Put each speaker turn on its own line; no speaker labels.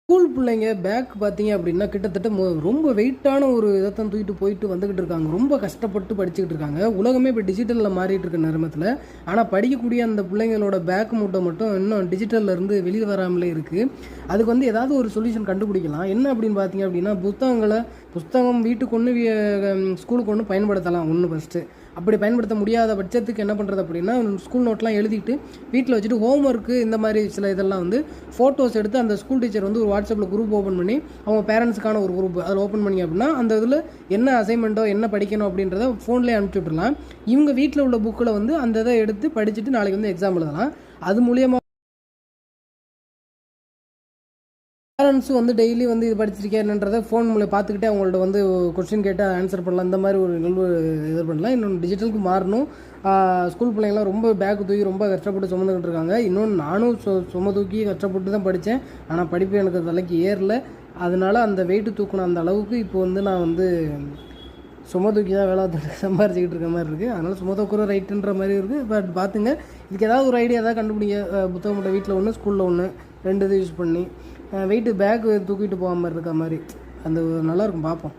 School பிள்ளைங்க back பார்த்தீங்க அப்படின்னா கிட்டத்தட்ட ரொம்ப வெயிட்டான ஒரு இதைத்தான் தூக்கிட்டு போயிட்டு வந்துக்கிட்டு இருக்காங்க. ரொம்ப கஷ்டப்பட்டு படிச்சுக்கிட்டு இருக்காங்க. உலகமே இப்போ டிஜிட்டலில் மாறிட்டு இருக்க நேரத்தில், ஆனால் படிக்கக்கூடிய அந்த பிள்ளைங்களோட பேக் மூட்டை மட்டும் இன்னும் டிஜிட்டலில் இருந்து வெளியே வராமலே இருக்குது. அதுக்கு வந்து ஏதாவது ஒரு சொல்யூஷன் கண்டுபிடிக்கலாம். என்ன அப்படின்னு பார்த்தீங்க அப்படின்னா, புத்தகம் வீட்டுக்கு ஒன்று ஸ்கூலுக்கு ஒன்று பயன்படுத்தலாம். ஒன்று ஃபஸ்ட்டு அப்படி பயன்படுத்த முடியாத பட்சத்துக்கு என்ன பண்ணுறது அப்படின்னா, ஸ்கூல் நோட்லாம் எழுதிட்டு வீட்டில் வச்சுட்டு ஹோம் ஒர்க்கு இந்த மாதிரி சில இதெல்லாம் வந்து ஃபோட்டோஸ் எடுத்து அந்த ஸ்கூல் டீச்சர் வந்து ஒரு வாட்ஸ்அப்பில் குரூப் ஓப்பன் பண்ணி அவங்க பேரண்ட்ஸுக்கான ஒரு குரூப் அதில் ஓப்பன் பண்ணி அப்படின்னா அந்த இதில் என்ன அசைன்மெண்ட்டோ என்ன படிக்கணும் அப்படின்றத ஃபோன்லேயே அனுப்பிச்சி விட்டுடலாம். இவங்க வீட்டில் உள்ள புக்கில் வந்து அந்த இதை எடுத்து படிச்சுட்டு நாளைக்கு வந்து எக்ஸாம் எழுதலாம். அது மூலியமாக பேரண்ட்ஸும் வந்து டெய்லி வந்து இது படிச்சிருக்கேன்றதை ஃபோன் மூலம் பார்த்துக்கிட்டே அவங்கள்ட்ட வந்து கொஸ்டின் கேட்டால் ஆன்சர் பண்ணலாம். இந்த மாதிரி ஒரு நிகழ்வு இது பண்ணலாம். இன்னொன்று டிஜிட்டலுக்கு மாறணும். ஸ்கூல் பிள்ளைங்களாம் ரொம்ப பேக் தூக்கி ரொம்ப கஷ்டப்பட்டு சுமந்துக்கிட்டு இருக்காங்க. இன்னொன்று நானும் சும தூக்கி கஷ்டப்பட்டு தான் படித்தேன். ஆனால் படிப்பு எனக்கு தலைக்கு ஏறல. அதனால அந்த வெயிட்டு தூக்கணும் அந்த அளவுக்கு இப்போ வந்து நான் வந்து சும தூக்கி தான் வேலை சம்பாரிச்சிக்கிட்டு இருக்க மாதிரி இருக்குது. அதனால் சும தூக்குற ரைட்டுன்ற மாதிரி இருக்குது. பட் பார்த்துங்க, இதுக்கு ஏதாவது ஒரு ஐடியா ஏதாவது கண்டுபிடிங்க. புத்தகம் மட்டும் வீட்டில் ஒன்று ஸ்கூலில் ஒன்று 2 இது யூஸ் பண்ணி வெயிட்டு பேக் தூக்கிட்டு போகாமல் இருக்க மாதிரி அந்த நல்லாயிருக்கும். பார்ப்போம்.